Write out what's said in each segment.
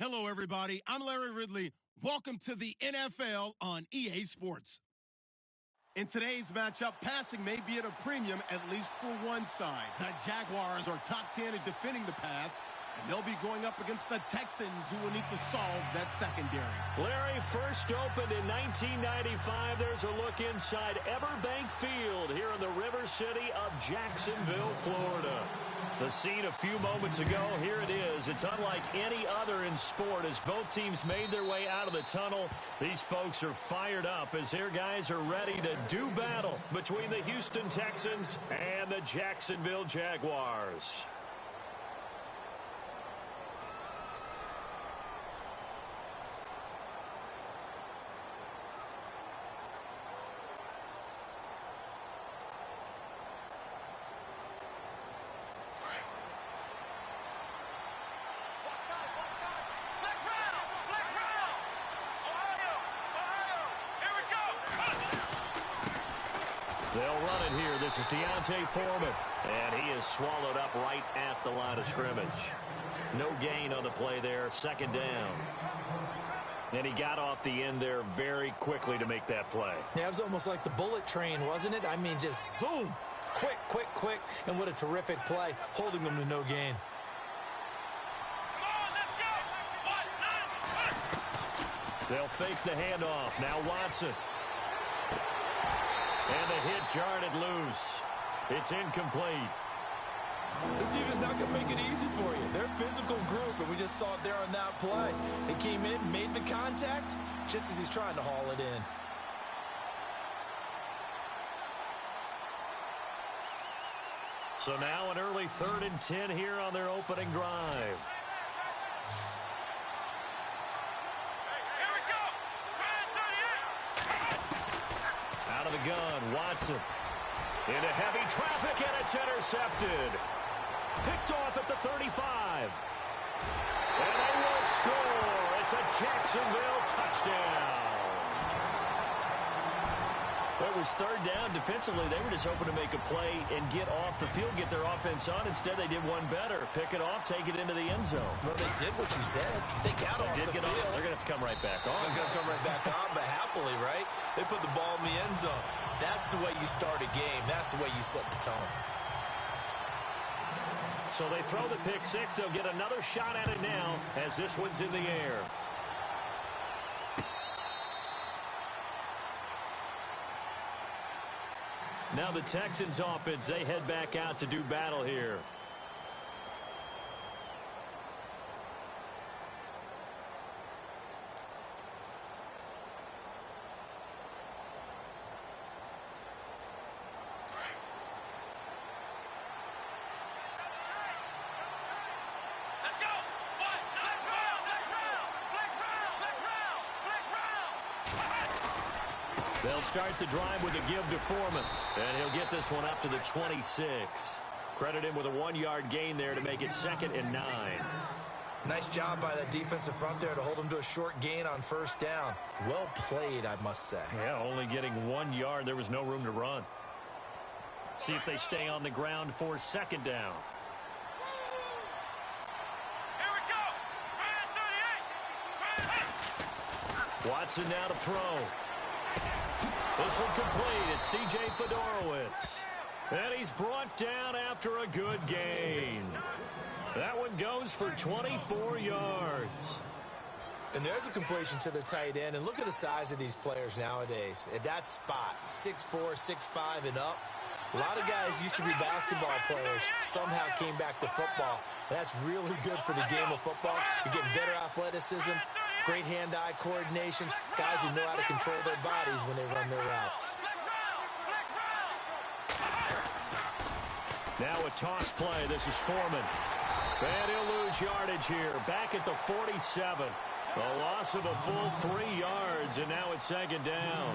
Hello, everybody. I'm Larry Ridley. Welcome to the NFL on EA Sports. In today's matchup, passing may be at a premium, at least for one side. The Jaguars are top 10 at defending the pass, and they'll be going up against the Texans, who will need to solve that secondary. Larry, first opened in 1995. There's a look inside Everbank Field here in the River City of Jacksonville, Florida. The scene a few moments ago, here it is. It's unlike any other in sport as both teams made their way out of the tunnel. These folks are fired up as their guys are ready to do battle between the Houston Texans and the Jacksonville Jaguars. They'll run it here. This is Deontay Foreman, and he is swallowed up right at the line of scrimmage. No gain on the play there, second down. And he got off the end there very quickly to make that play. Yeah, it was almost like the bullet train, wasn't it? I mean, just zoom, quick, quick, quick, and what a terrific play, holding them to no gain. They'll fake the handoff. Now Watson. And the hit jarred it loose. It's incomplete. This defense is not going to make it easy for you. They're a physical group, and we just saw it there on that play. They came in, made the contact, just as he's trying to haul it in. So now an early 3rd and 10 here on their opening drive. Out of the gun, Watson. Into heavy traffic, and it's intercepted. Picked off at the 35. And they will score. It's a Jacksonville touchdown. It was 3rd down. Defensively, they were just hoping to make a play and get off the field, get their offense on. Instead, they did one better. Pick it off, take it into the end zone. Well, they did what you said. They got off the field. They're going to have to come right back on. They're going to come right back on, but happily, right? They put the ball in the end zone. That's the way you start a game. That's the way you set the tone. So they throw the pick six. They'll get another shot at it now as this one's in the air. Now the Texans offense, they head back out to do battle here. They'll start the drive with a give to Foreman, and he'll get this one up to the 26. Credit him with a 1-yard gain there to make it 2nd and 9. Nice job by that defensive front there to hold him to a short gain on 1st down. Well played, I must say. Yeah, only getting 1 yard. There was no room to run. See if they stay on the ground for 2nd down. Here we go. Watson now to throw. This one complete. It's C.J. Fedorowicz. And he's brought down after a good gain. That one goes for 24 yards. And there's a completion to the tight end. And look at the size of these players nowadays. At that spot, 6'4", 6'5", and up. A lot of guys used to be basketball players, somehow came back to football. And that's really good for the game of football. You're getting better athleticism, great hand-eye coordination, guys who know how to control their bodies when they run their routes. Now a toss play. This is Foreman. And he'll lose yardage here. Back at the 47. A loss of a full 3 yards, and now it's 2nd down.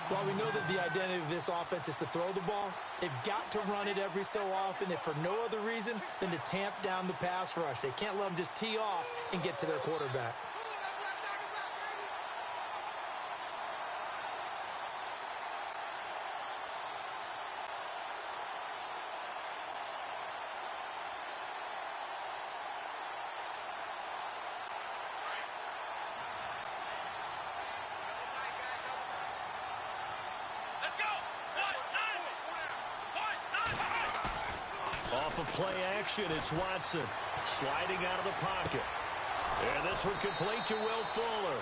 While we know that the identity of this offense is to throw the ball, they've got to run it every so often, if for no other reason than to tamp down the pass rush. They can't let them just tee off and get to their quarterback. off of play action. It's Watson sliding out of the pocket. And this one complete to Will Fuller.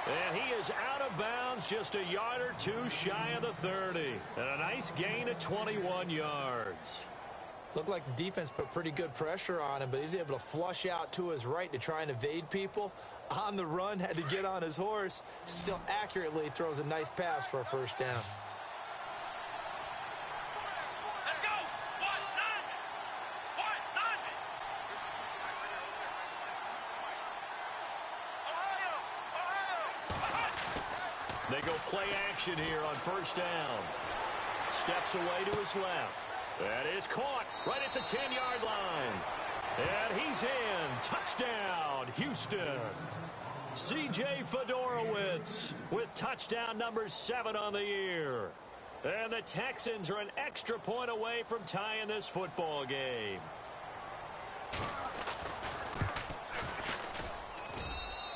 And he is out of bounds just a yard or two shy of the 30. And a nice gain of 21 yards. Looked like the defense put pretty good pressure on him, but he's able to flush out to his right to try and evade people. On the run, had to get on his horse. Still accurately throws a nice pass for a first down. They go play action here on first down. Steps away to his left. That is caught right at the 10-yard line. And he's in. Touchdown, Houston. C.J. Fedorowicz with touchdown number 7 on the year. And the Texans are an extra point away from tying this football game.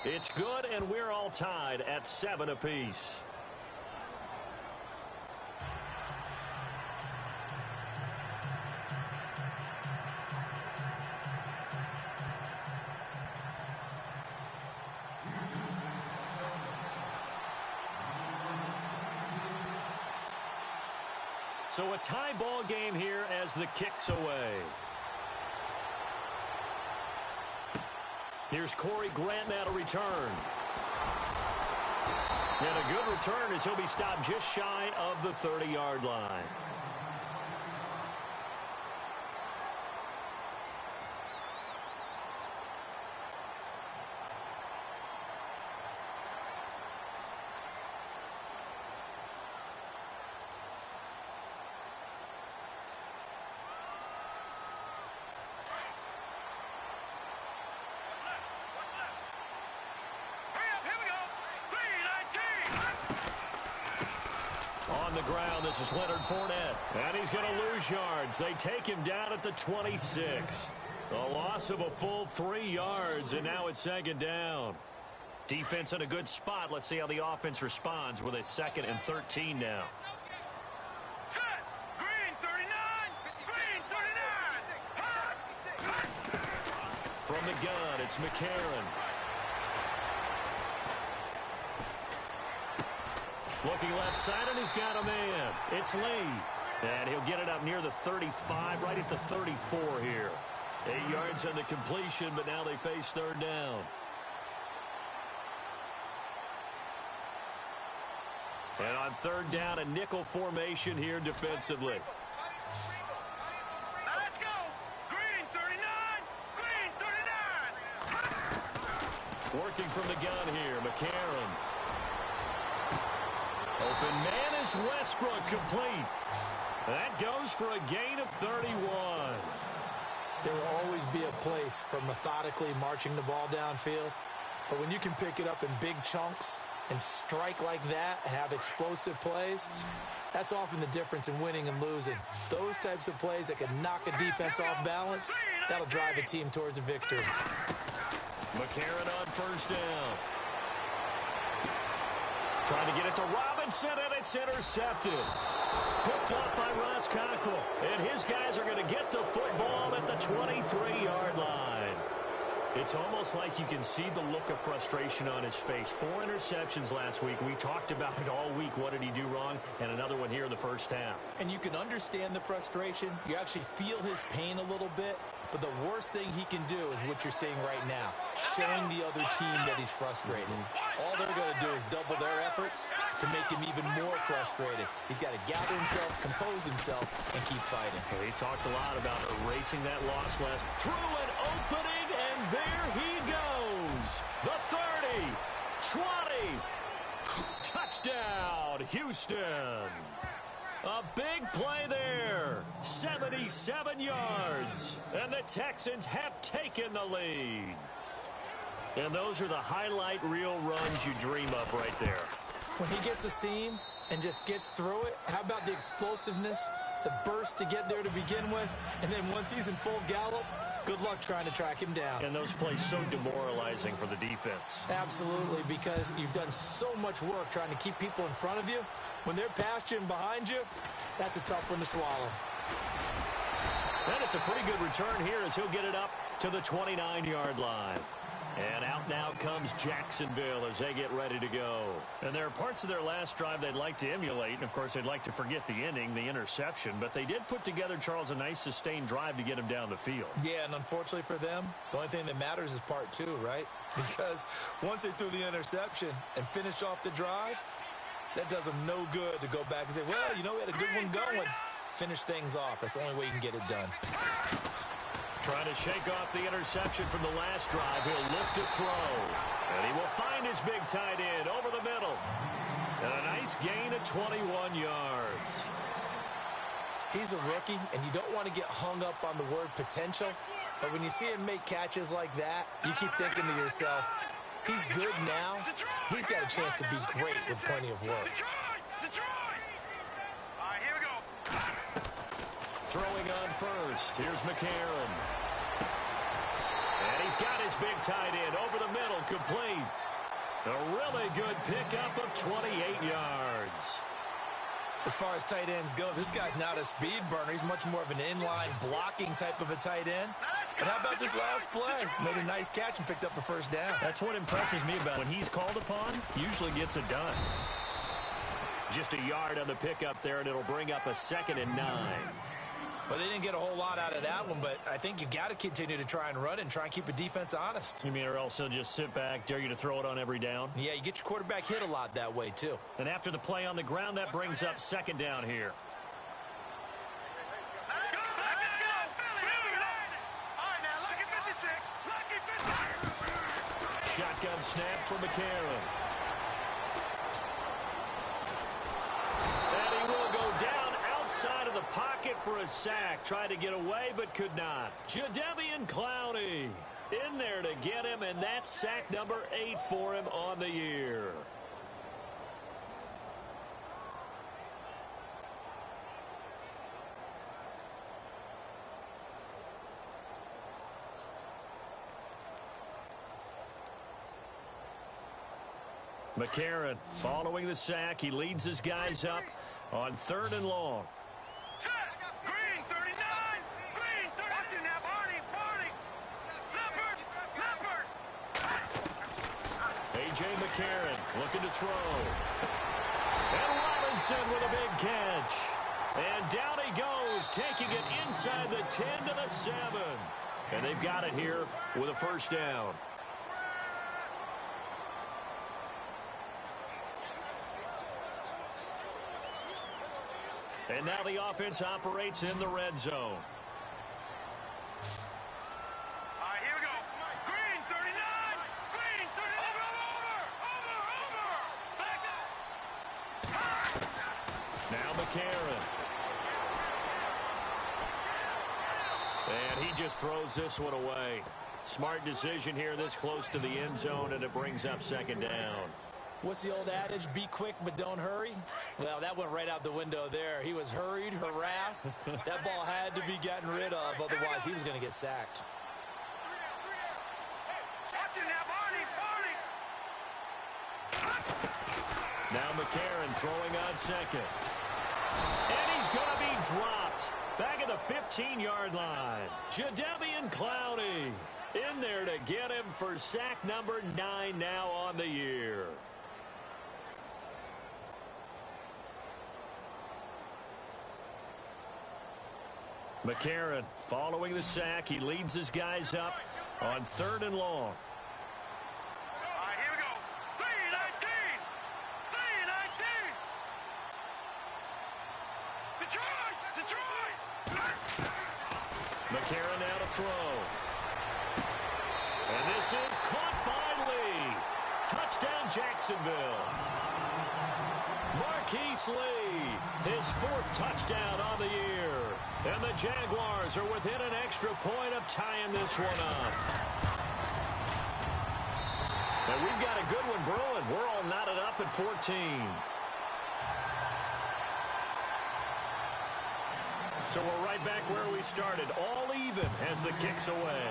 It's good, and we're all tied at 7 apiece. So a tie ball game here as the kick's away. Here's Corey Grant now to return. And a good return as he'll be stopped just shy of the 30-yard line. On the ground, this is Leonard Fournette. And he's going to lose yards. They take him down at the 26. A loss of a full 3 yards, and now it's second down. Defense in a good spot. Let's see how the offense responds with a 2nd and 13 now. Set. Green 39. Green 39. From the gun, it's McCarron. Looking left side, and he's got a man. It's Lee. And he'll get it up near the 35, right at the 34 here. 8 yards on the completion, but now they face third down. And on third down, a nickel formation here defensively. Now let's go. Green 39. Green 39. Working from the gun here, McCarron. Open man is Westbrook, complete. That goes for a gain of 31. There will always be a place for methodically marching the ball downfield. But when you can pick it up in big chunks and strike like that, have explosive plays, that's often the difference in winning and losing. Those types of plays that can knock a defense off balance, that'll drive a team towards a victory. McCarron on first down. Trying to get it to Robinson, and it's intercepted. Picked up by Ross Cockrell. And his guys are going to get the football at the 23-yard line. It's almost like you can see the look of frustration on his face. 4 interceptions last week. We talked about it all week. What did he do wrong? And another one here in the first half. And you can understand the frustration. You actually feel his pain a little bit. But the worst thing he can do is what you're seeing right now, showing the other team that he's frustrated. All they're going to do is double their efforts to make him even more frustrated. He's got to gather himself, compose himself, and keep fighting. He talked a lot about erasing that loss last. Through an opening, and there he goes. The 30, 20, touchdown, Houston. A big play there, 77 yards, and the Texans have taken the lead. And those are the highlight reel runs you dream of right there. When he gets a seam and just gets through it, how about the explosiveness, the burst to get there to begin with, and then once he's in full gallop, good luck trying to track him down. And those plays so demoralizing for the defense. Absolutely, because you've done so much work trying to keep people in front of you. When they're past you and behind you, that's a tough one to swallow. And it's a pretty good return here as he'll get it up to the 29-yard line. And out now comes Jacksonville as they get ready to go. And there are parts of their last drive they'd like to emulate. And, of course, they'd like to forget the ending, the interception. But they did put together, Charles, a nice sustained drive to get him down the field. Yeah, and unfortunately for them, the only thing that matters is part two, right? Because once they threw the interception and finished off the drive, that does them no good to go back and say, well, you know, we had a good one going. Finish things off. That's the only way you can get it done. Trying to shake off the interception from the last drive. He'll look to throw. And he will find his big tight end over the middle. And a nice gain of 21 yards. He's a rookie, and you don't want to get hung up on the word potential. But when you see him make catches like that, you keep thinking to yourself, he's good now. He's got a chance to be great with plenty of work. All right, here we go. Throwing on first. Here's McCarron. And he's got his big tight end over the middle, complete. A really good pickup of 28 yards. As far as tight ends go, this guy's not a speed burner. He's much more of an inline blocking type of a tight end. And how about this last play? Made a nice catch and picked up a first down. That's what impresses me about when he's called upon, usually gets it done. Just a yard on the pickup there, and it'll bring up a 2nd and 9. Well, they didn't get a whole lot out of that one, but I think you've got to continue to try and run and try and keep the defense honest. You mean, or else he'll just sit back, dare you to throw it on every down? Yeah, you get your quarterback hit a lot that way, too. And after the play on the ground, that brings up 2nd down here. Shotgun snap for McCarron. And he will go down outside of the pocket for a sack. Tried to get away, but could not. Jadeveon Clowney in there to get him, and that's sack number 8 for him on the year. McCarron following the sack. He leads his guys up on 3rd and long. Set. Green, 39. Green, 30. Watch it now, Barney. Leopard. A.J. McCarron looking to throw. And Robinson with a big catch. And down he goes, taking it inside the 10 to the 7. And they've got it here with a first down. And now the offense operates in the red zone. All right, here we go. Green, 39. Green, 39. Over. Back up. Now McCarron. And he just throws this one away. Smart decision here this close to the end zone, and it brings up 2nd down. What's the old adage? Be quick, but don't hurry. Well, that went right out the window there. He was hurried, harassed. That ball had to be gotten rid of. Otherwise, he was going to get sacked. Watch it now, Barney. Now McCarron throwing on 2nd. And he's going to be dropped. Back at the 15-yard line. Jadeveon Clowney in there to get him for sack number 9 now on the year. McCarron following the sack. He leads his guys up on 3rd and long. All right, here we go. 3-19. 3-19. Detroit. McCarron now to throw. And this is caught by Lee. Touchdown Jacksonville. Marquise Lee, his 4th touchdown on the year. And the Jaguars are within an extra point of tying this one up. And we've got a good one brewing. We're all knotted up at 14. So we're right back where we started. All even as the kick's away.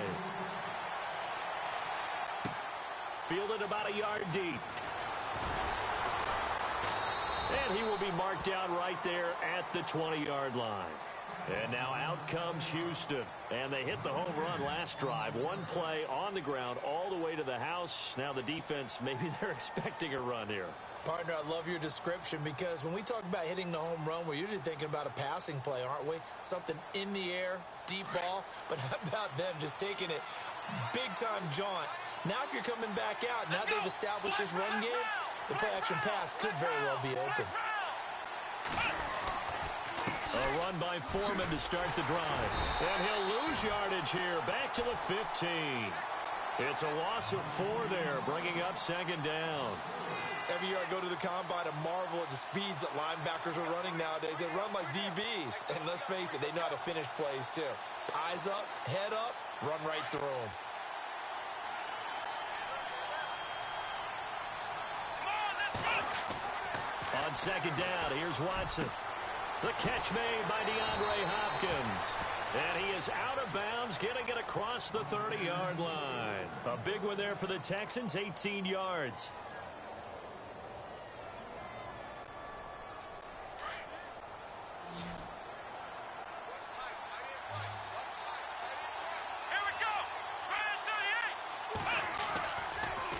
Fielded about a yard deep. And he will be marked down right there at the 20-yard line. And now out comes Houston. And they hit the home run last drive. One play on the ground all the way to the house. Now the defense, maybe they're expecting a run here. Partner, I love your description because when we talk about hitting the home run, we're usually thinking about a passing play, aren't we? Something in the air, deep ball. But how about them just taking it big-time jaunt? Now if you're coming back out, now they've established this run game, the play-action pass could very well be open. A run by Foreman to start the drive. And he'll lose yardage here, back to the 15. It's a loss of 4 there, bringing up second down. Every year I go to the combine and marvel at the speeds that linebackers are running nowadays. They run like DBs. And let's face it, they know how to finish plays too. Eyes up, head up, run right through them. On second down, here's Watson. The catch made by DeAndre Hopkins. And he is out of bounds, getting it across the 30-yard line. A big one there for the Texans, 18 yards.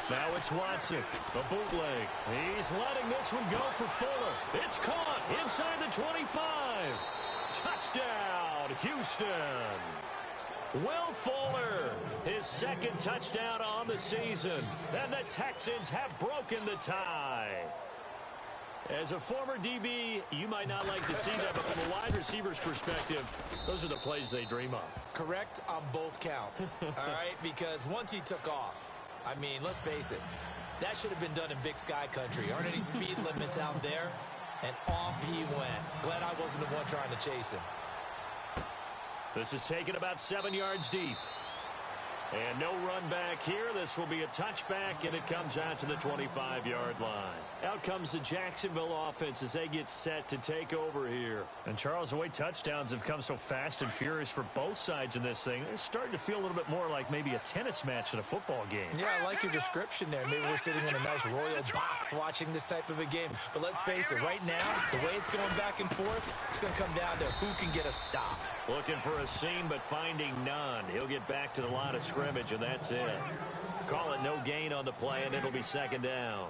Now it's Watson, a bootleg. He's letting this one go for Fuller. It's caught inside the 25. Touchdown, Houston. Will Fuller, his second touchdown on the season. And the Texans have broken the tie. As a former DB, you might not like to see that, but from a wide receiver's perspective, those are the plays they dream of. Correct on both counts, all right? Because once he took off, I mean, let's face it, that should have been done in Big Sky Country. Aren't any speed limits out there? And off he went. Glad I wasn't the one trying to chase him. This is taken about 7 yards deep. And no run back here. This will be a touchback, and it comes out to the 25-yard line. Out comes the Jacksonville offense as they get set to take over here. And, Charles, the way touchdowns have come so fast and furious for both sides in this thing, it's starting to feel a little bit more like maybe a tennis match in a football game. Yeah, I like your description there. Maybe we're sitting in a nice royal box watching this type of a game. But let's face it, right now, the way it's going back and forth, it's going to come down to who can get a stop. Looking for a seam, but finding none. He'll get back to the line of scrimmage, and that's it. Call it no gain on the play, and it'll be second down.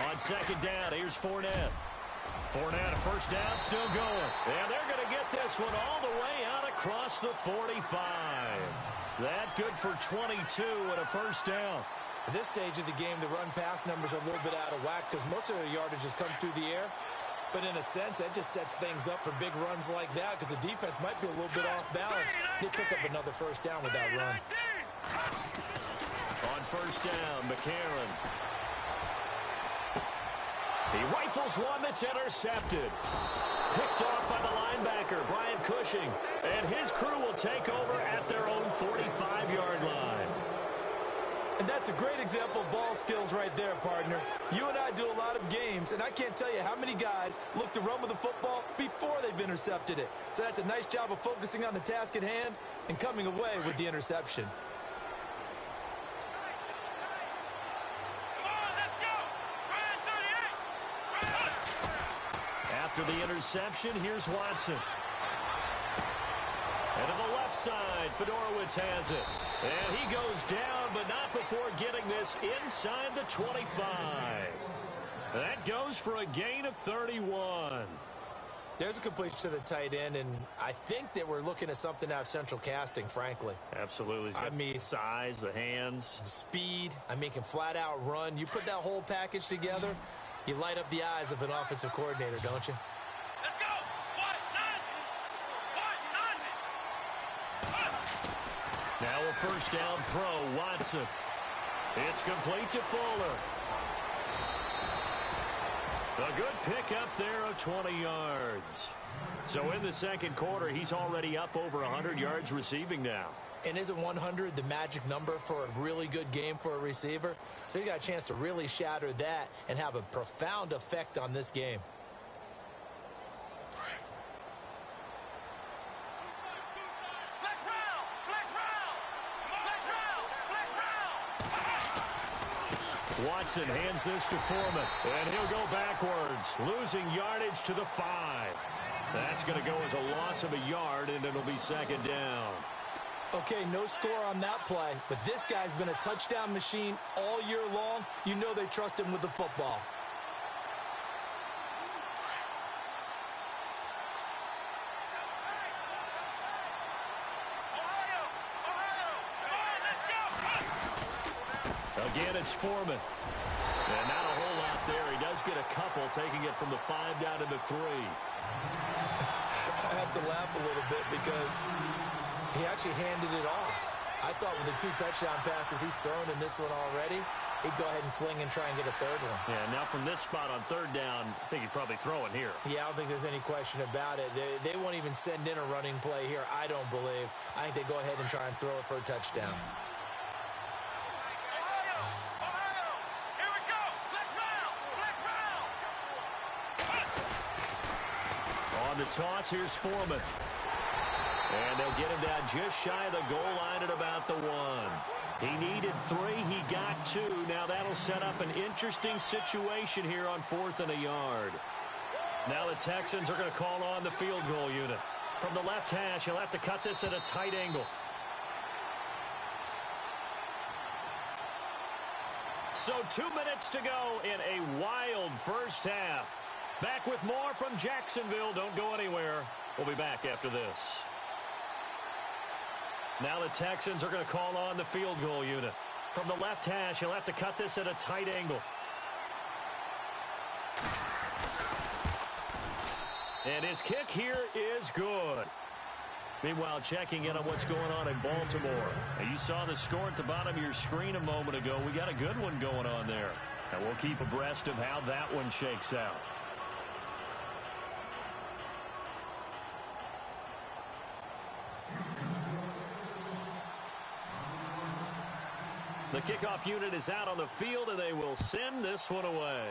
On second down, here's Fournette. Fournette, a first down, still going. And they're going to get this one all the way out across the 45. That good for 22 and a first down. At this stage of the game, the run-pass numbers are a little bit out of whack because most of their yardage has come through the air. But in a sense, that just sets things up for big runs like that because the defense might be a little bit off balance. They pick up another first down with that run. On first down, McCarron. He rifles one that's intercepted. Picked off by the linebacker, Brian Cushing. And his crew will take over at their own 45-yard line. And that's a great example of ball skills right there, partner. You and I do a lot of games, and I can't tell you how many guys look to run with the football before they've intercepted it. So that's a nice job of focusing on the task at hand and coming away with the interception. After the interception, here's Watson. And to the left side, Fedorowicz has it. And he goes down, but not before getting this inside the 25. That goes for a gain of 31. There's a completion to the tight end, and I think that we're looking at something out of central casting, frankly. Absolutely. I mean, size, the hands. The speed. I mean, can flat out run. You put that whole package together, you light up the eyes of an offensive coordinator, don't you? Let's go! Now a first down throw, Watson. It's complete to Fuller. A good pickup there of 20 yards. So in the second quarter, he's already up over 100 yards receiving now. And isn't 100 the magic number for a really good game for a receiver? So he got a chance to really shatter that and have a profound effect on this game. Watson hands this to Foreman, and he'll go backwards, losing yardage to the 5. That's going to go as a loss of a yard, and it'll be second down. Okay, no score on that play, but this guy's been a touchdown machine all year long. You know they trust him with the football. Again, it's Foreman. And not a whole lot there. He does get a couple, taking it from the 5 down to the 3. I have to laugh a little bit because he actually handed it off. I thought with the 2 touchdown passes he's thrown in this one already, he'd go ahead and fling and try and get a third one. Yeah, now from this spot on 3rd down, I think he'd probably throw it here. Yeah, I don't think there's any question about it. They won't even send in a running play here, I don't believe. I think they go ahead and try and throw it for a touchdown. The toss, here's Foreman. And they'll get him down just shy of the goal line at about the 1. He needed 3, he got 2. Now that'll set up an interesting situation here on 4th and a yard. Now the Texans are going to call on the field goal unit. From the left hash, he'll have to cut this at a tight angle. So 2 minutes to go in a wild first half. Back with more from Jacksonville. Don't go anywhere. We'll be back after this. Now the Texans are going to call on the field goal unit. From the left hash, he'll have to cut this at a tight angle. And his kick here is good. Meanwhile, checking in on what's going on in Baltimore. Now, you saw the score at the bottom of your screen a moment ago. We got a good one going on there. And we'll keep abreast of how that one shakes out. The kickoff unit is out on the field, and they will send this one away.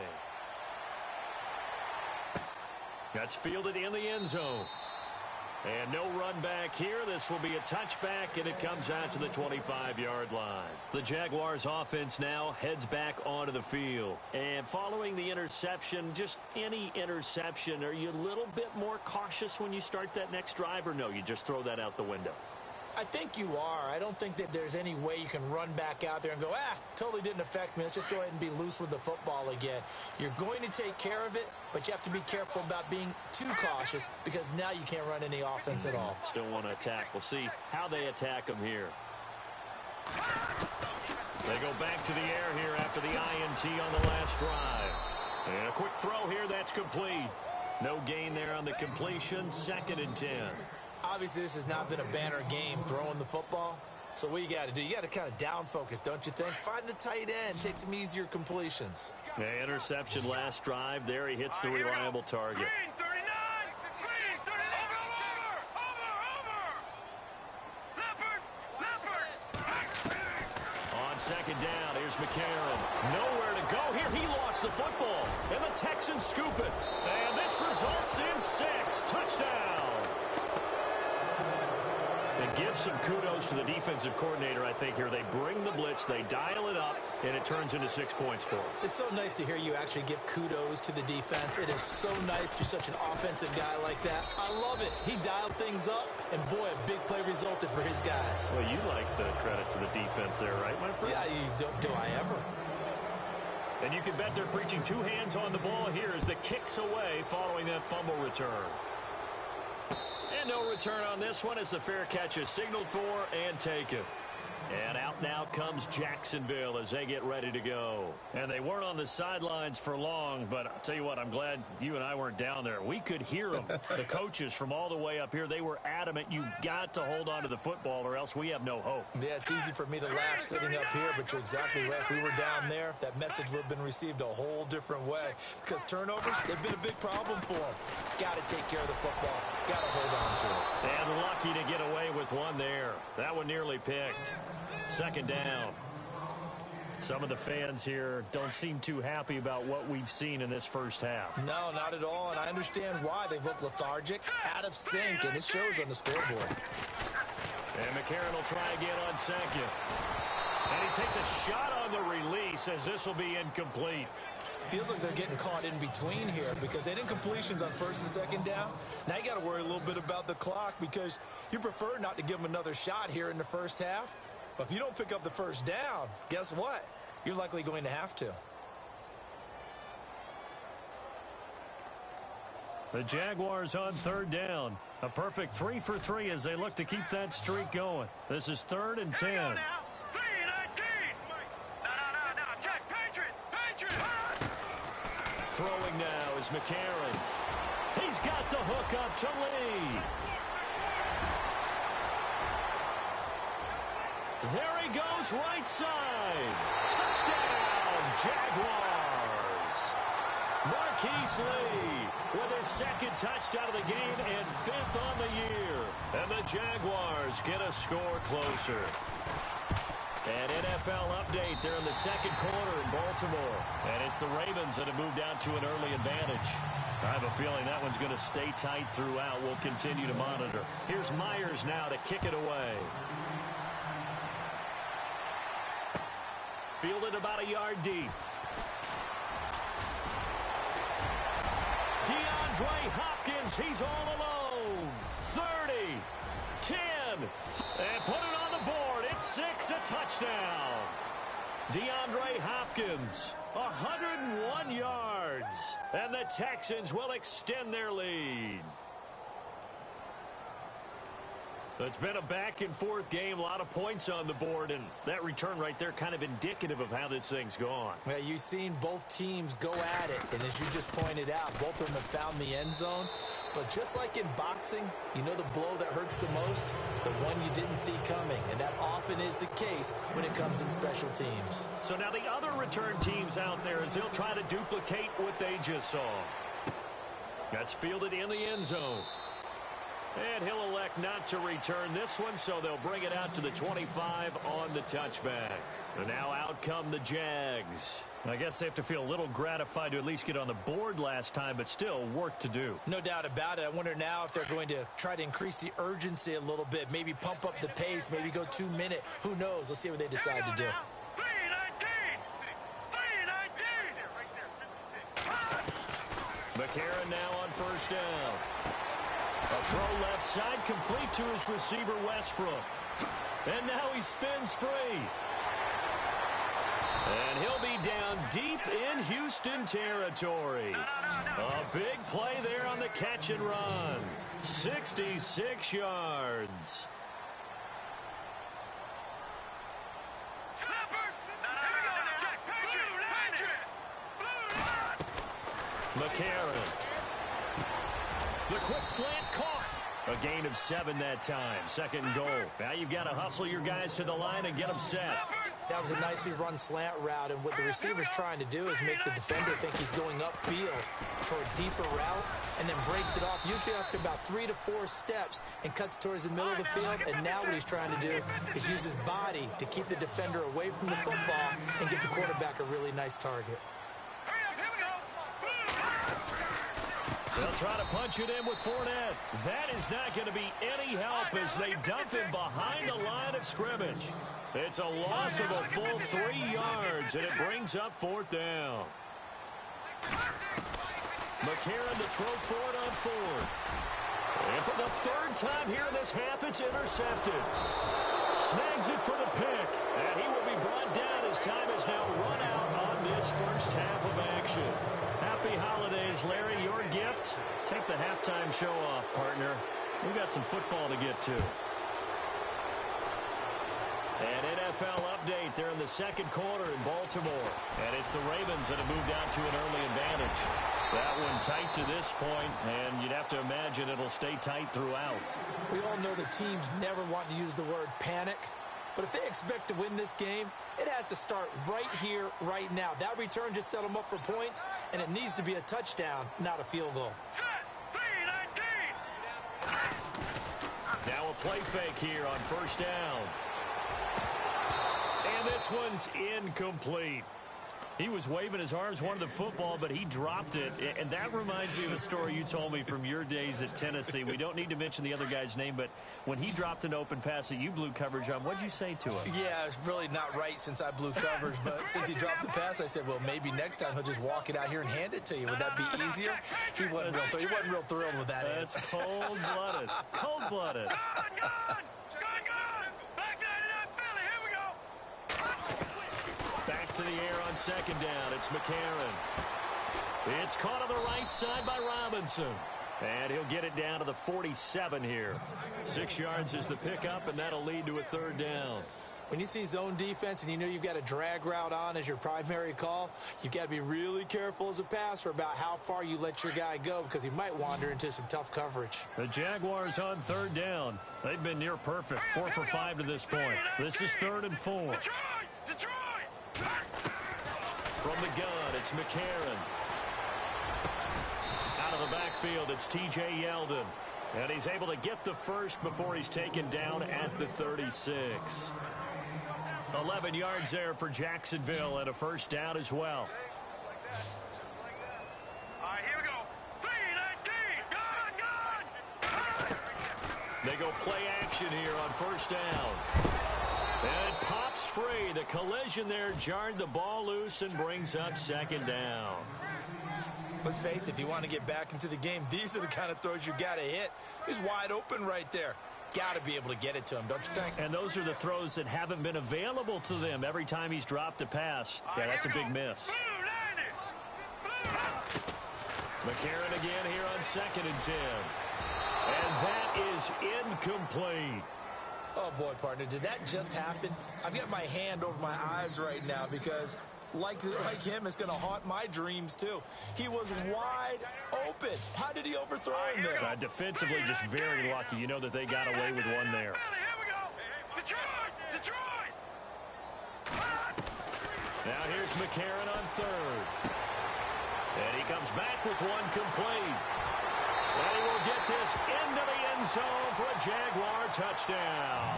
That's fielded in the end zone. And no run back here. This will be a touchback, and it comes out to the 25-yard line. The Jaguars offense now heads back onto the field. And following the interception, just any interception, are you a little bit more cautious when you start that next drive, or no, you just throw that out the window? I think you are. I don't think that there's any way you can run back out there and go, totally didn't affect me. Let's just go ahead and be loose with the football again. You're going to take care of it, but you have to be careful about being too cautious because now you can't run any offense at all. Still want to attack. We'll see how they attack them here. They go back to the air here after the INT on the last drive. And a quick throw here, that's complete. No gain there on the completion, 2nd and 10. Obviously, this has not been a banner game throwing the football. So what you got to do, you got to kind of down focus, don't you think? Find the tight end, take some easier completions. Yeah, interception last drive. There he hits the reliable target. Green 39! Green 39! Over! Leopard! On 2nd down, here's McCarron. Nowhere to go here. He lost the football. And the Texans scoop it. And this results in 6. Touchdown. And give some kudos to the defensive coordinator, I think, here. They bring the blitz, they dial it up, and it turns into 6 points for them. It's so nice to hear you actually give kudos to the defense. It is so nice you're such an offensive guy like that. I love it. He dialed things up, and boy, a big play resulted for his guys. Well, you like the credit to the defense there, right, my friend? Yeah, do I ever? And you can bet they're preaching 2 hands on the ball here as the kick's away following that fumble return. And no return on this one as the fair catch is signaled for and taken. And out now comes Jacksonville as they get ready to go. And they weren't on the sidelines for long, but I'll tell you what, I'm glad you and I weren't down there. We could hear them. The coaches from all the way up here, they were adamant. You've got to hold on to the football or else we have no hope. Yeah, it's easy for me to laugh sitting up here, but you're exactly right. If we were down there, that message would have been received a whole different way. Because turnovers, they've been a big problem for them. Got to take care of the football. Got to hold on to it. And lucky to get away with one there. That one nearly picked. 2nd down. Some of the fans here don't seem too happy about what we've seen in this first half. No, not at all, and I understand why. They've looked lethargic, out of sync, and it shows on the scoreboard. And McCarron will try again on 2nd. And he takes a shot on on the release, as this will be incomplete. Feels like they're getting caught in between here because they didn't completions on first and second down. Now you got to worry a little bit about the clock because you prefer not to give them another shot here in the first half. But if you don't pick up the first down, guess what? You're likely going to have to. The Jaguars on third down. A perfect 3 for 3 as they look to keep that streak going. This is 3rd and 10. Throwing now is McCarron. He's got the hook up to Lee. There he goes, right side. Touchdown, Jaguars. Marquise Lee with his 2nd touchdown of the game and 5th on the year. And the Jaguars get a score closer. An NFL update there in the 2nd quarter in Baltimore. And it's the Ravens that have moved out to an early advantage. I have a feeling that one's going to stay tight throughout. We'll continue to monitor. Here's Myers now to kick it away. Fielded about a yard deep. DeAndre Hopkins, he's all alone. 30, 10, and put it on the board. It's 6, a touchdown. DeAndre Hopkins, 101 yards. And the Texans will extend their lead. It's been a back-and-forth game, a lot of points on the board, and that return right there kind of indicative of how this thing's gone. Well, you've seen both teams go at it, and as you just pointed out, both of them have found the end zone. But just like in boxing, you know the blow that hurts the most? The one you didn't see coming, and that often is the case when it comes in special teams. So now the other return teams out there as they'll try to duplicate what they just saw. That's fielded in the end zone. And he'll elect not to return this one, so they'll bring it out to the 25 on the touchback. And now out come the Jags. I guess they have to feel a little gratified to at least get on the board last time, but still work to do. No doubt about it. I wonder now if they're going to try to increase the urgency a little bit, maybe pump up the pace, maybe go 2 minute. Who knows? Let's see what they decide to do. McCarron now on first down. A throw left side complete to his receiver Westbrook. And now he spins free. And he'll be down deep in Houston territory. A big play there on the catch and run. 66 yards. McCarron. The quick slant caught. A gain of 7 that time. 2nd and goal. Now you've got to hustle your guys to the line and get them set. That was a nicely run slant route, and what the receiver's trying to do is make the defender think he's going upfield for a deeper route and then breaks it off, usually after about 3 to 4 steps, and cuts towards the middle of the field. And now what he's trying to do is use his body to keep the defender away from the football and give the quarterback a really nice target. They'll try to punch it in with Fournette. That is not going to be any help as they dump him behind the line of scrimmage. It's a loss of a full 3 yards, and it brings up 4th down. McCarron to throw for it on 4th. And for the 3rd time here in this half, it's intercepted. Snags it for the pick, and he will be brought down as time is now run out on this first half of action. Happy holidays, Larry. Your gift? Take the halftime show off, partner. We've got some football to get to. An NFL update there in the 2nd quarter in Baltimore. And it's the Ravens that have moved out to an early advantage. That one tight to this point, and you'd have to imagine it'll stay tight throughout. We all know the teams never want to use the word panic. But if they expect to win this game, it has to start right here, right now. That return just set them up for points, and it needs to be a touchdown, not a field goal. Now a play fake here on first down. And this one's incomplete. He was waving his arms, wanted the football, but he dropped it. And that reminds me of a story you told me from your days at Tennessee. We don't need to mention the other guy's name, but when he dropped an open pass that you blew coverage on, what did you say to him? Yeah, it's really not right since I blew coverage, but since he dropped the pass, I said, well, maybe next time he'll just walk it out here and hand it to you. Would that be easier? He wasn't real thrilled with that. That's cold-blooded. Cold-blooded. Back to the air on second down. It's McCarron. It's caught on the right side by Robinson. And he'll get it down to the 47 here. 6 yards is the pickup, and that'll lead to a third down. When you see zone defense and you know you've got a drag route on as your primary call, you've got to be really careful as a passer about how far you let your guy go because he might wander into some tough coverage. The Jaguars on third down. They've been near perfect. 4 for 5 to this point. This is 3rd and 4. From the gun, it's McCarron. Out of the backfield, it's T.J. Yeldon. And he's able to get the first before he's taken down at the 36. 11 yards there for Jacksonville and a first down as well. All right, here we go. 3-19. Gun. They go play action here on first down. And it pops free. The collision there jarred the ball loose and brings up second down. Let's face it, if you want to get back into the game, these are the kind of throws you got to hit. He's wide open right there. Got to be able to get it to him, don't you think? And those are the throws that haven't been available to them every time he's dropped a pass. Yeah, that's a big miss. McCarron again here on 2nd and 10. And that is incomplete. Oh, boy, partner, did that just happen? I've got my hand over my eyes right now because, like him, it's going to haunt my dreams, too. He was wide open. How did he overthrow him there? Defensively, just very lucky. You know that they got away with one there. Here we go. Detroit. Now here's McCarron on 3rd. And he comes back with one complete. And he will get this into the end zone for a Jaguar touchdown.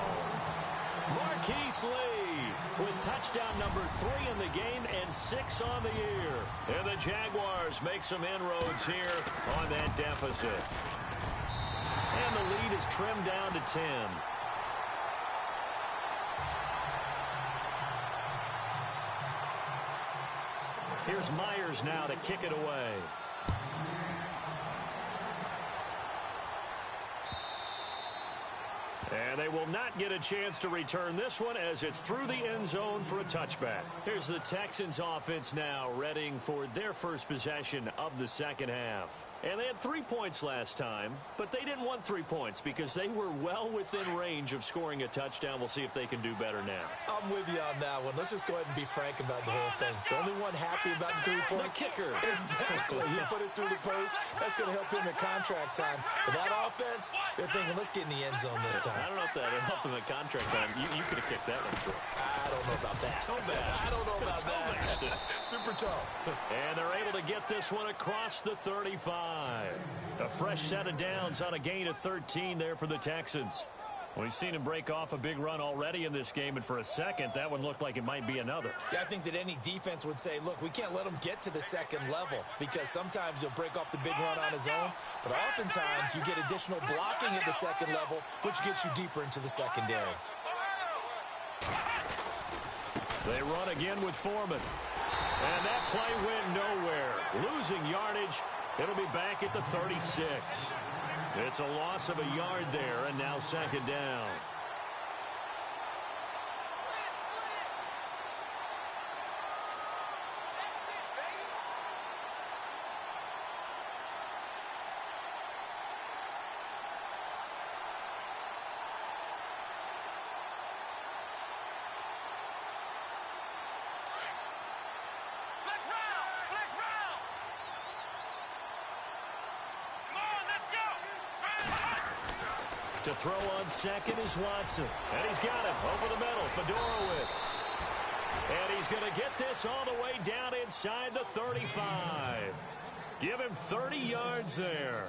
Marquise Lee with touchdown number 3 in the game and 6 on the year. And the Jaguars make some inroads here on that deficit. And the lead is trimmed down to 10. Here's Myers now to kick it away. And they will not get a chance to return this one as it's through the end zone for a touchback. Here's the Texans offense now readying for their first possession of the second half. And they had 3 points last time, but they didn't want 3 points because they were well within range of scoring a touchdown. We'll see if they can do better now. I'm with you on that one. Let's just go ahead and be frank about the whole thing. The only one happy about the 3-point? The kicker. Exactly. He put it through the post. That's going to help him at contract time. But that offense, they're thinking, let's get in the end zone this time. I don't know if that would help him at contract time. You could have kicked that one through. I don't know about that. I don't know about that. Super toe. And they're able to get this one across the 35. A fresh set of downs on a gain of 13 there for the Texans. We've seen him break off a big run already in this game, and for a second, that one looked like it might be another. Yeah, I think that any defense would say, look, we can't let him get to the second level because sometimes he'll break off the big run on his own, but oftentimes you get additional blocking at the second level, which gets you deeper into the secondary. They run again with Foreman. And that play went nowhere. Losing yardage. It'll be back at the 36. It's a loss of a yard there, and now second down. To throw on second is Watson. And he's got it over the middle. Fedorowicz. And he's going to get this all the way down inside the 35. Give him 30 yards there.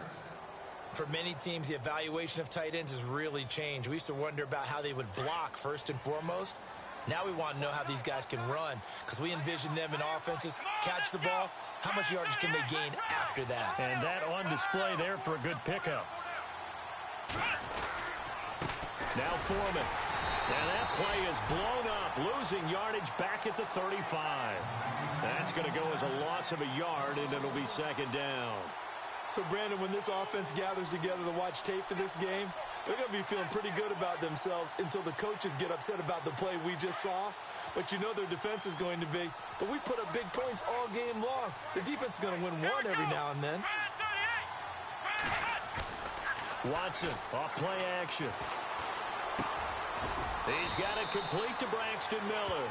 For many teams, the evaluation of tight ends has really changed. We used to wonder about how they would block first and foremost. Now we want to know how these guys can run, because we envision them in offenses, catch the ball. How much yardage can they gain after that? And that on display there for a good pickup. Now Foreman. And that play is blown up, losing yardage back at the 35. That's going to go as a loss of a yard, and it'll be second down. So, Brandon, when this offense gathers together to watch tape for this game, they're going to be feeling pretty good about themselves until the coaches get upset about the play we just saw. But you know their defense is going to be. But we put up big points all game long. The defense is going to win one every now and then. Watson, off play action. He's got it complete to Braxton Miller.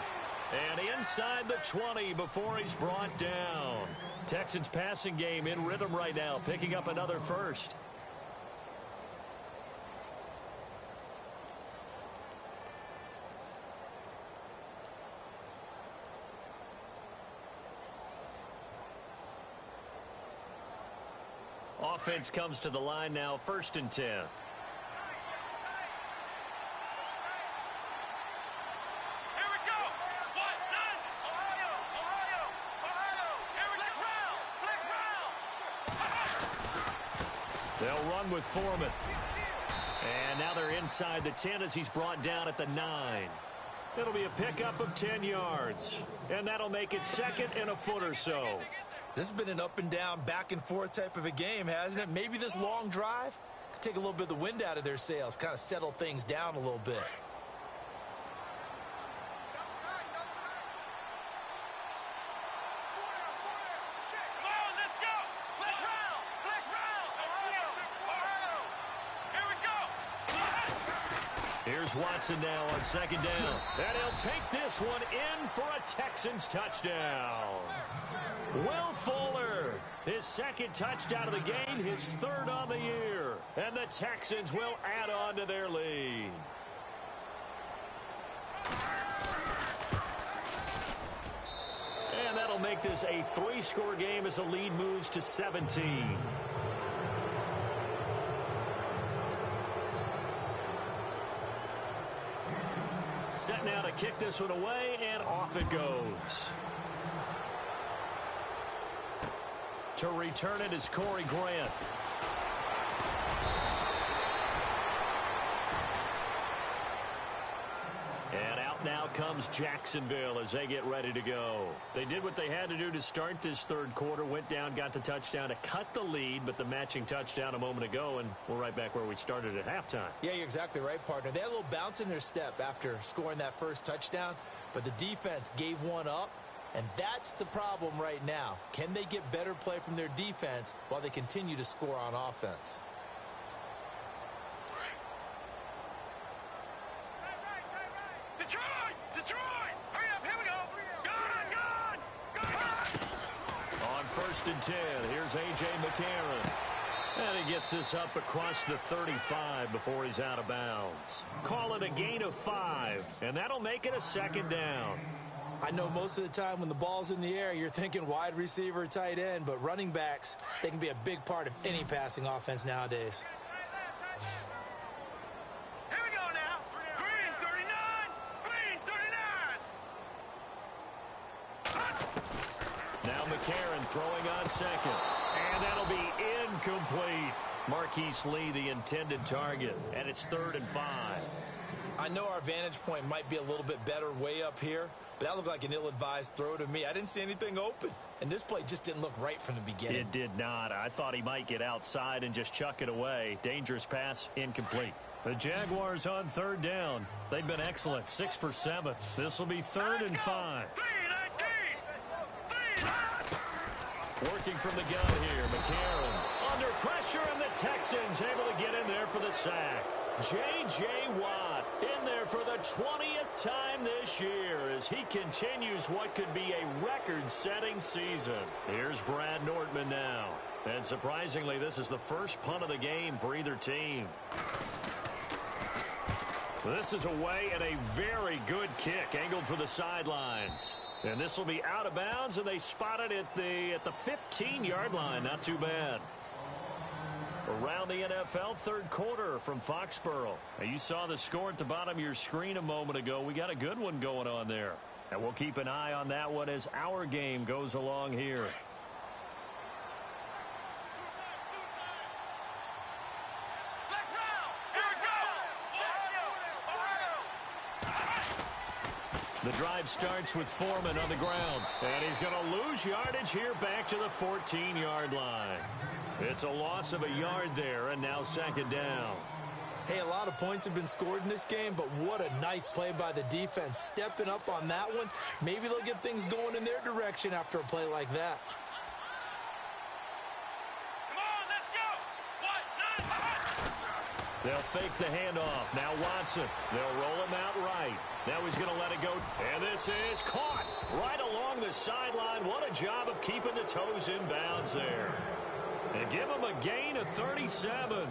And inside the 20 before he's brought down. Texans passing game in rhythm right now, picking up another first. Offense comes to the line now, 1st and 10. They'll run with Foreman. And now they're inside the 10 as he's brought down at the 9. It'll be a pickup of 10 yards. And that'll make it 2nd and a foot or so. This has been an up and down, back and forth type of a game, hasn't it? Maybe this long drive could take a little bit of the wind out of their sails, kind of settle things down a little bit. Here's Watson now on 2nd down. And he'll take this one in for a Texans touchdown. Will Fuller, his 2nd touchdown of the game, his 3rd on the year. And the Texans will add on to their lead. And that'll make this a 3-score game as the lead moves to 17. Set now to kick this one away, and off it goes. To return it is Corey Grant. And out now comes Jacksonville as they get ready to go. They did what they had to do to start this 3rd quarter, went down, got the touchdown to cut the lead, but the matching touchdown a moment ago, and we're right back where we started at halftime. Yeah, you're exactly right, partner. They had a little bounce in their step after scoring that first touchdown, but the defense gave one up, and that's the problem right now. Can they get better play from their defense while they continue to score on offense? Detroit! Hurry up, here we go! Gone! On 1st and 10, here's A.J. McCarron. And he gets this up across the 35 before he's out of bounds. Call it a gain of 5, and that'll make it a 2nd down. I know most of the time when the ball's in the air, you're thinking wide receiver, tight end, but running backs, they can be a big part of any passing offense nowadays. Here we go now. Green 39. Green 39. Now McCarron throwing on 2nd. And that'll be incomplete. Marquise Lee, the intended target. And it's 3rd and 5. I know our vantage point might be a little bit better way up here, but that looked like an ill-advised throw to me. I didn't see anything open, and this play just didn't look right from the beginning. It did not. I thought he might get outside and just chuck it away. Dangerous pass, incomplete. The Jaguars on 3rd down. They've been excellent, 6 for 7. This will be 3rd and 5. Working from the gun here, McCarron under pressure, and the Texans able to get in there for the sack. J.J. Watt in there for the 20th time this year as he continues what could be a record-setting season. Here's Brad Nortman now. And surprisingly, this is the first punt of the game for either team. This is away and a very good kick angled for the sidelines. And this will be out of bounds, and they spot it at the 15-yard line. Not too bad. Around the NFL, third quarter from Foxborough. Now, you saw the score at the bottom of your screen a moment ago. We got a good one going on there. And we'll keep an eye on that one as our game goes along here. The drive starts with Foreman on the ground. And he's going to lose yardage here back to the 14-yard line. It's a loss of a yard there, and now second down. Hey, a lot of points have been scored in this game, but what a nice play by the defense. Stepping up on that one, maybe they'll get things going in their direction after a play like that. They'll fake the handoff. Now Watson. They'll roll him out right. Now he's going to let it go. And this is caught right along the sideline. What a job of keeping the toes in bounds there. And give him a gain of 37.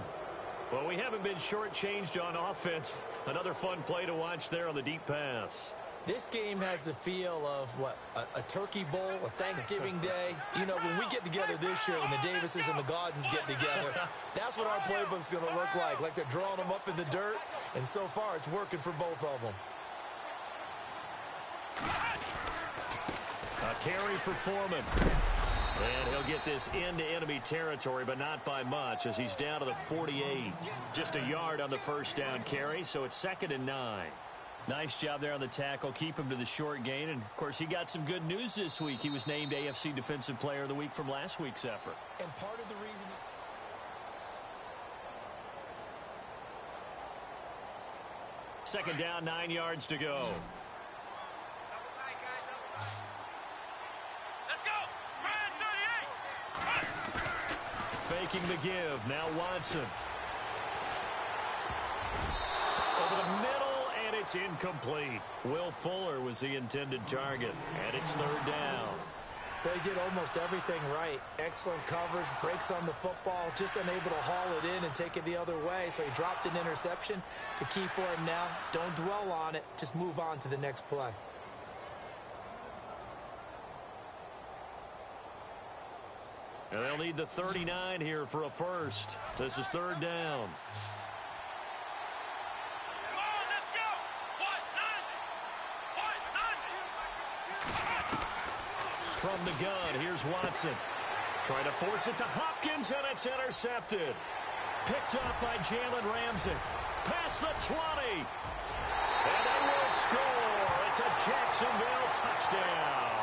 Well, we haven't been shortchanged on offense. Another fun play to watch there on the deep pass. This game has the feel of, what, a turkey bowl, a Thanksgiving day. You know, when we get together this year, when the Davises and the Gaudens get together, that's what our playbook's going to look like they're drawing them up in the dirt, and so far it's working for both of them. A carry for Foreman. And he'll get this into enemy territory, but not by much as he's down to the 48. Just a yard on the first down carry, so it's 2nd and 9. Nice job there on the tackle. Keep him to the short gain. And, of course, he got some good news this week. He was named AFC Defensive Player of the Week from last week's effort. And part of the reason... Second down, 9 yards to go. Faking the give. Now Watson. Over the middle, and it's incomplete. Will Fuller was the intended target, and it's 3rd down. Well, he did almost everything right. Excellent coverage, breaks on the football, just unable to haul it in and take it the other way, so he dropped an interception. The key for him now, don't dwell on it, just move on to the next play. And they'll need the 39 here for a first. This is 3rd down. From the gun, here's Watson. Trying to force it to Hopkins, and it's intercepted. Picked up by Jalen Ramsey. Past the 20. And they will score. It's a Jacksonville touchdown.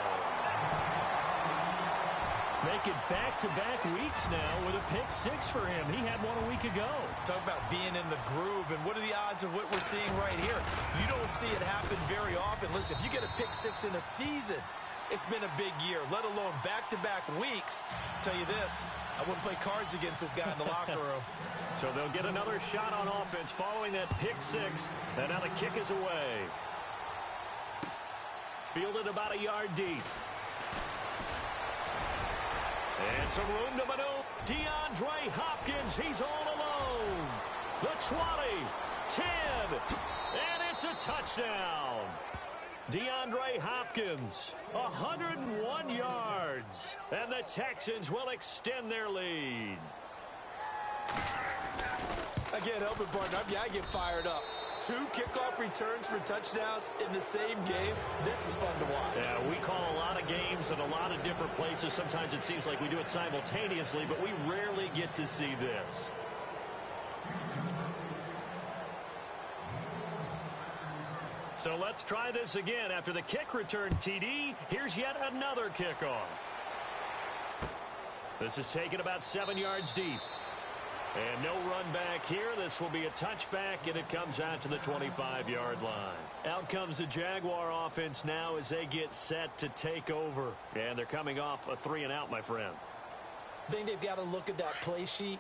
Make it back-to-back weeks now with a pick 6 for him. He had one a week ago. Talk about being in the groove, and what are the odds of what we're seeing right here? You don't see it happen very often. Listen, if you get a pick 6 in a season, it's been a big year, let alone back-to-back weeks. I'll tell you this, I wouldn't play cards against this guy in the locker room. So they'll get another shot on offense following that pick 6, and now the kick is away. Fielded about a yard deep. And some room to maneuver. DeAndre Hopkins, he's all alone. The 20, 10, and it's a touchdown. DeAndre Hopkins, 101 yards. And the Texans will extend their lead. Again, helping partner, I get fired up. 2 kickoff returns for touchdowns in the same game. This is fun to watch. Yeah, we call a lot of games in a lot of different places. Sometimes it seems like we do it simultaneously, but we rarely get to see this. So let's try this again. After the kick return TD, here's yet another kickoff. This is taken about 7 yards deep. And no run back here. This will be a touchback, and it comes out to the 25-yard line. Out comes the Jaguar offense now as they get set to take over. And they're coming off a 3-and-out, my friend. I think they've got to look at that play sheet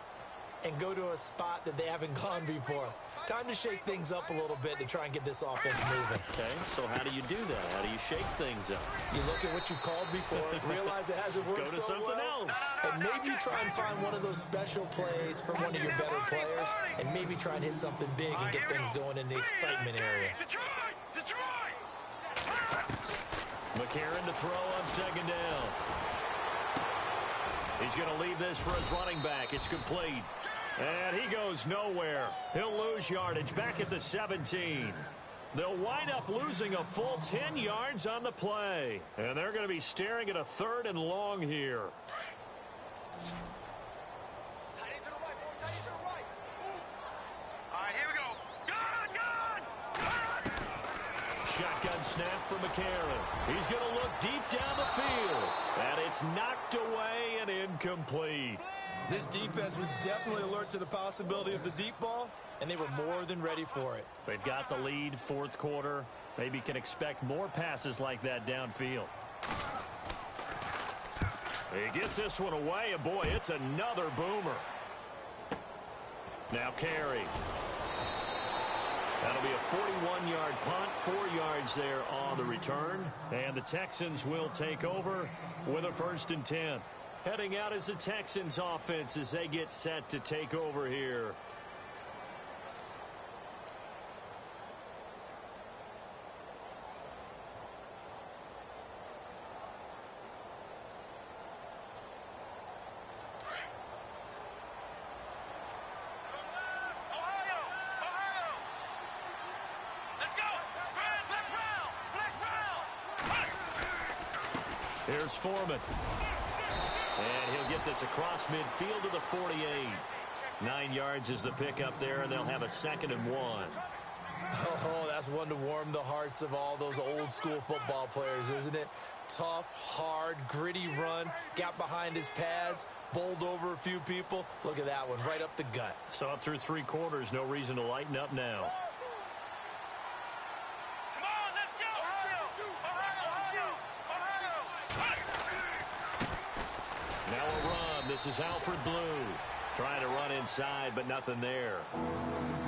and go to a spot that they haven't gone before. Time to shake things up a little bit to try and get this offense moving. Okay, so how do you do that? How do you shake things up? You look at what you've called before, realize it hasn't worked Go to something else. And maybe you try and find one of those special plays from one of your better players, and maybe try and hit something big and get things going in the excitement area. McCarron to throw on 2nd down. He's going to leave this for his running back. It's complete. And he goes nowhere. He'll lose yardage back at the 17. They'll wind up losing a full 10 yards on the play. And they're going to be staring at a 3rd and long here. All right, here we go. Gun! Shotgun snap for McCarron. He's going to look deep down the field. And it's knocked away and incomplete. This defense was definitely alert to the possibility of the deep ball, and they were more than ready for it. They've got the lead, 4th quarter. Maybe can expect more passes like that downfield. He gets this one away, and boy, it's another boomer. Now Carey. That'll be a 41-yard punt, 4 yards there on the return. And the Texans will take over with a 1st and 10. Heading out is the Texans offense as they get set to take over here. Here's Foreman. And he'll get this across midfield to the 48. 9 yards is the pickup there, and they'll have a 2nd and 1. Oh, that's one to warm the hearts of all those old school football players, isn't it? Tough, hard, gritty run, got behind his pads, bowled over a few people. Look at that one, right up the gut. So up through 3 quarters, no reason to lighten up now. Now a run. This is Alfred Blue. Trying to run inside, but nothing there.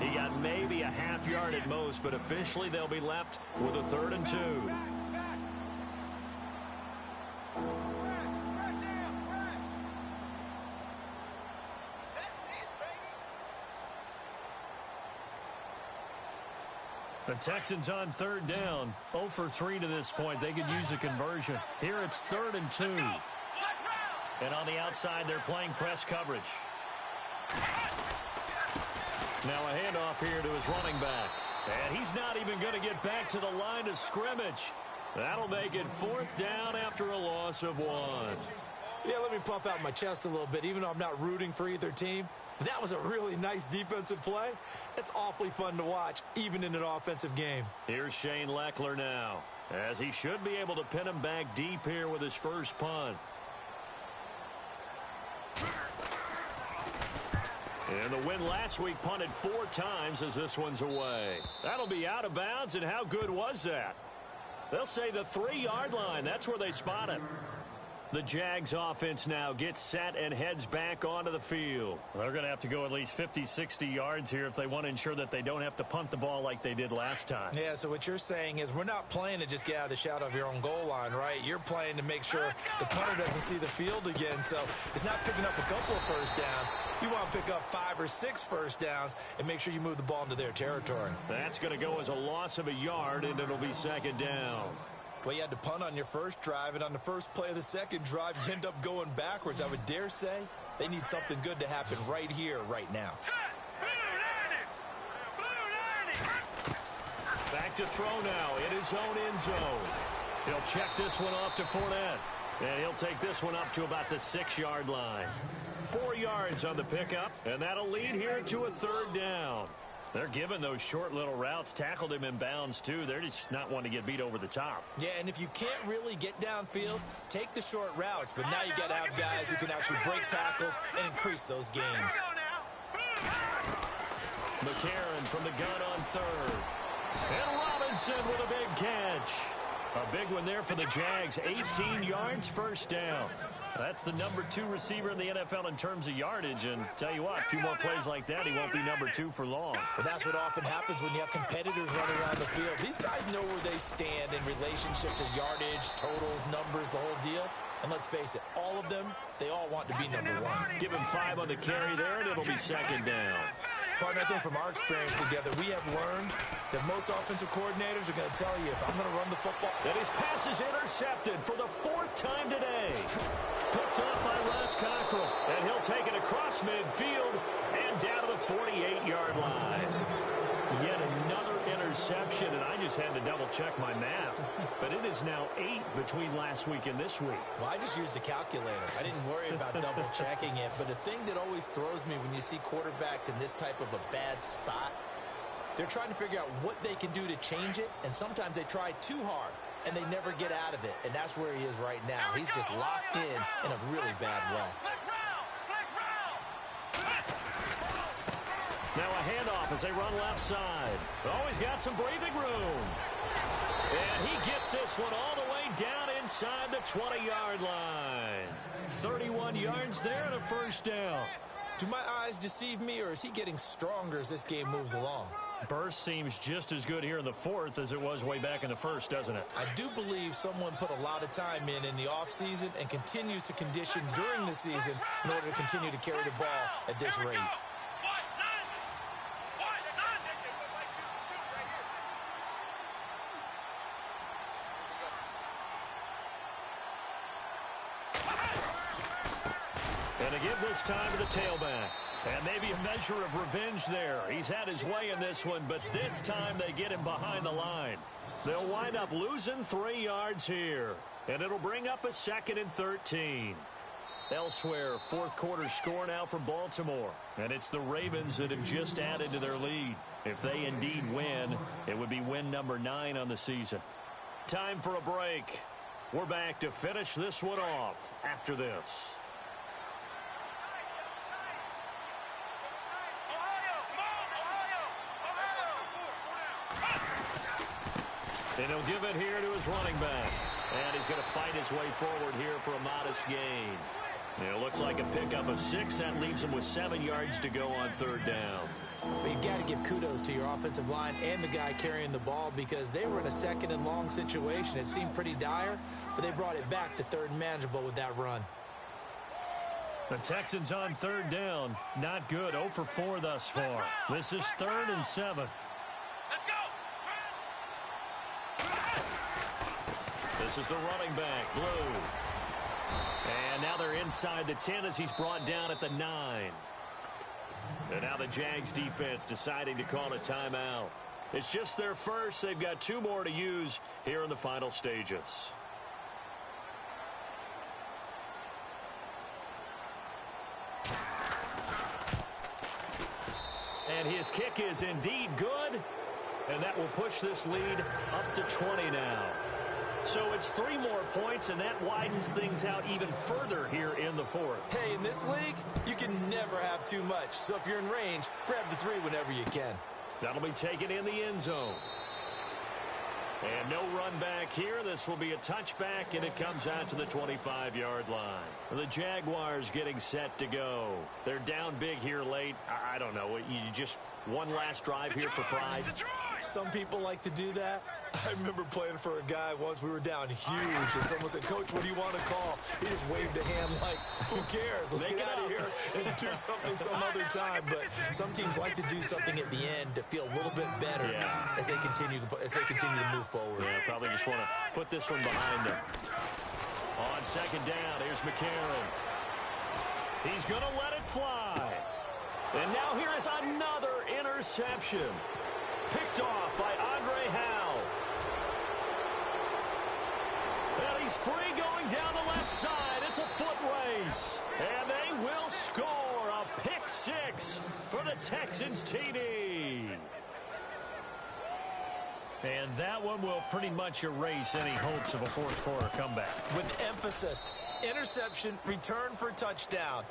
He got maybe a half yard at most, but officially they'll be left with a 3rd and 2. The Texans on 3rd down. 0 for 3 to this point. They could use a conversion. Here it's 3rd and 2. And on the outside, they're playing press coverage. Now a handoff here to his running back. And he's not even going to get back to the line of scrimmage. That'll make it 4th down after a loss of 1. Yeah, let me puff out my chest a little bit, even though I'm not rooting for either team. That was a really nice defensive play. It's awfully fun to watch, even in an offensive game. Here's Shane Leckler now, as he should be able to pin him back deep here with his first punt. And the win last week punted 4 times as this one's away. That'll be out of bounds, and how good was that? They'll say the 3-yard line. That's where they spot it. The Jags offense now gets set and heads back onto the field. They're going to have to go at least 50, 60 yards here if they want to ensure that they don't have to punt the ball like they did last time. Yeah, so what you're saying is we're not playing to just get out of the shadow of your own goal line, right? You're playing to make sure the punter doesn't see the field again. So it's not picking up a couple of first downs. You want to pick up 5 or 6 first downs and make sure you move the ball into their territory. That's going to go as a loss of a yard, and it'll be 2nd down. Well, you had to punt on your first drive, and on the first play of the second drive, you end up going backwards. I would dare say they need something good to happen right here, right now. Back to throw now in his own end zone. He'll check this one off to Fournette, and he'll take this one up to about the 6-yard line. 4 yards on the pickup, and that'll lead here to a 3rd down. They're giving those short little routes. Tackled him in bounds, too. They're just not wanting to get beat over the top. Yeah, and if you can't really get downfield, take the short routes. But now you got to have guys who can actually break tackles and increase those gains. McCarron from the gun on 3rd. And Robinson with a big catch. A big one there for the Jags. 18 yards, 1st down. That's the number 2 receiver in the NFL in terms of yardage. And tell you what, a few more plays like that, he won't be number 2 for long. But that's what often happens when you have competitors running around the field. These guys know where they stand in relationship to yardage, totals, numbers, the whole deal. And let's face it, all of them, they all want to be number 1. Give him 5 on the carry there, and it'll be 2nd down. Partner, I think from our experience together, we have learned that most offensive coordinators are going to tell you, if I'm going to run the football. And his pass is intercepted for the 4th time today. Picked off by Russ Cockrell. And he'll take it across midfield and interception, and I just had to double-check my math. But it is now 8 between last week and this week. Well, I just used the calculator. I didn't worry about double-checking it. But the thing that always throws me when you see quarterbacks in this type of a bad spot, they're trying to figure out what they can do to change it, and sometimes they try too hard, and they never get out of it. And that's where he is right now. He's just locked in a really bad way. Now a handoff as they run left side. Oh, he's got some breathing room. And he gets this one all the way down inside the 20-yard line. 31 yards there and a first down. Do my eyes deceive me, or is he getting stronger as this game moves along? Burst seems just as good here in the fourth as it was way back in the first, doesn't it? I do believe someone put a lot of time in the offseason and continues to condition during the season in order to continue to carry the ball at this rate. And to give this time to the tailback. And maybe a measure of revenge there. He's had his way in this one, but this time they get him behind the line. They'll wind up losing 3 yards here. And it'll bring up a 2nd and 13. Elsewhere, fourth quarter score now for Baltimore. And it's the Ravens that have just added to their lead. If they indeed win, it would be win number 9 on the season. Time for a break. We're back to finish this one off after this. And he'll give it here to his running back. And he's going to fight his way forward here for a modest gain. And it looks like a pickup of 6. That leaves him with 7 yards to go on third down. But you've got to give kudos to your offensive line and the guy carrying the ball, because they were in a 2nd and long situation. It seemed pretty dire, but they brought it back to 3rd and manageable with that run. The Texans on third down. Not good. 0 for 4 thus far. This is 3rd and 7. This is the running back, Blue. And now they're inside the 10 as he's brought down at the 9. And now the Jags defense deciding to call a timeout. It's just their first. They've got 2 more to use here in the final stages. And his kick is indeed good. And that will push this lead up to 20 now. So it's 3 more points, and that widens things out even further here in the fourth. Hey, in this league, you can never have too much. So if you're in range, grab the 3 whenever you can. That'll be taken in the end zone. And no run back here. This will be a touchback, and it comes out to the 25-yard line. The Jaguars getting set to go. They're down big here late. I don't know. You just one last drive here for pride. Some people like to do that. I remember playing for a guy once. We were down huge, and someone said, "Coach, what do you want to call?" He just waved a hand like, "Who cares? Let's get out of here and do something some other time." But some teams like to do something at the end to feel a little bit better as they continue to move forward. Yeah, probably just want to put this one behind them. On second down, here's McCarron. He's going to let it fly. And now here is another interception. Picked off by Andre Howe. And he's free going down the left side. It's a foot race. And they will score a pick 6 for the Texans TD. And that one will pretty much erase any hopes of a fourth quarter comeback. With emphasis, interception, return for touchdown.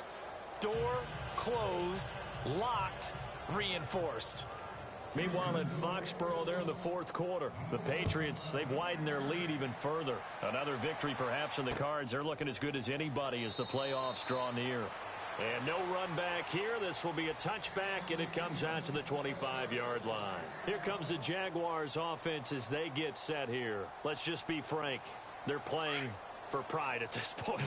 Door closed, locked, reinforced. Meanwhile, in Foxborough, there in the fourth quarter, the Patriots, they've widened their lead even further. Another victory perhaps in the cards. They're looking as good as anybody as the playoffs draw near. And no run back here. This will be a touchback, and it comes out to the 25-yard line. Here comes the Jaguars offense as they get set here. Let's just be frank. They're playing for pride at this point.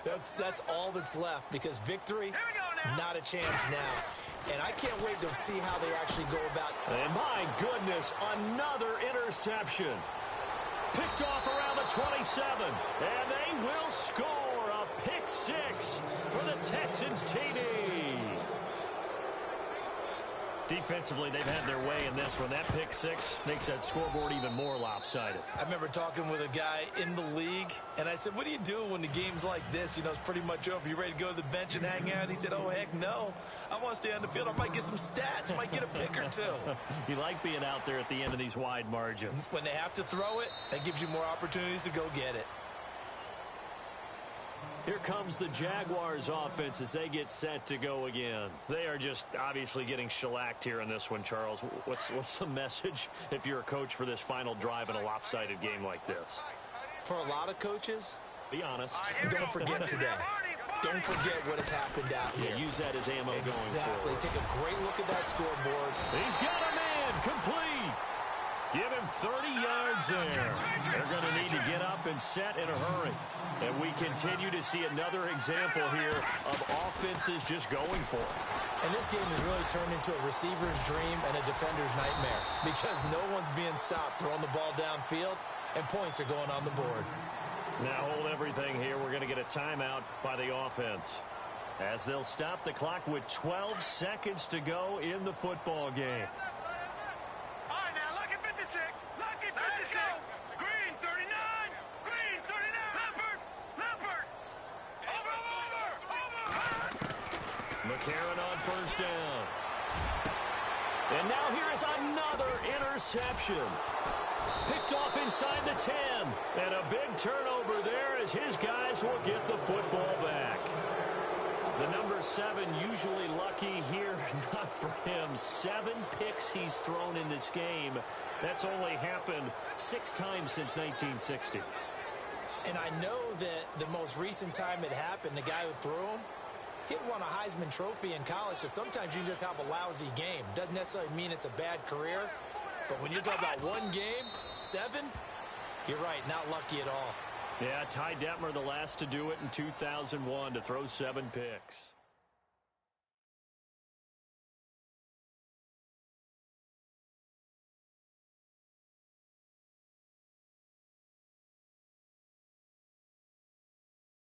That's all that's left, because victory, not a chance now. And I can't wait to see how they actually go about. And my goodness, another interception. Picked off around the 27. And they will score a pick 6 for the Texans TD. Defensively, they've had their way in this one. That pick six makes that scoreboard even more lopsided. I remember talking with a guy in the league, and I said, what do you do when the game's like this? You know, it's pretty much over. You ready to go to the bench and hang out? He said, oh, heck no. I want to stay on the field. I might get some stats. I might get a pick or two. You like being out there at the end of these wide margins. When they have to throw it, that gives you more opportunities to go get it. Here comes the Jaguars offense as they get set to go again. They are just obviously getting shellacked here in this one, Charles. What's the message if you're a coach for this final drive in a lopsided game like this? For a lot of coaches, be honest. Don't forget today. Don't forget what has happened out here. Yeah, use that as ammo going Exactly. forward. Take a great look at that scoreboard. He's got a man. Complete. Give him 30 yards there. They're going to need to get up and set in a hurry. And we continue to see another example here of offenses just going for it. And this game has really turned into a receiver's dream and a defender's nightmare because no one's being stopped throwing the ball downfield, and points are going on the board. Now hold everything here. We're going to get a timeout by the offense as they'll stop the clock with 12 seconds to go in the football game. All right, now, lucky 56. Lucky 56. Green 39. Green 39. Leopard. Leopard. Over. McCarron on first down. And now here is another interception. Picked off inside the 10. And a big turnover there as his guys will get the football back. The number 7 usually lucky here. Not for him. 7 picks he's thrown in this game. That's only happened 6 times since 1960. And I know that the most recent time it happened, the guy who threw him, he had won a Heisman Trophy in college, so sometimes you just have a lousy game. Doesn't necessarily mean it's a bad career, but when you're talking about one game, 7, you're right, not lucky at all. Yeah, Ty Detmer, the last to do it in 2001, to throw 7 picks.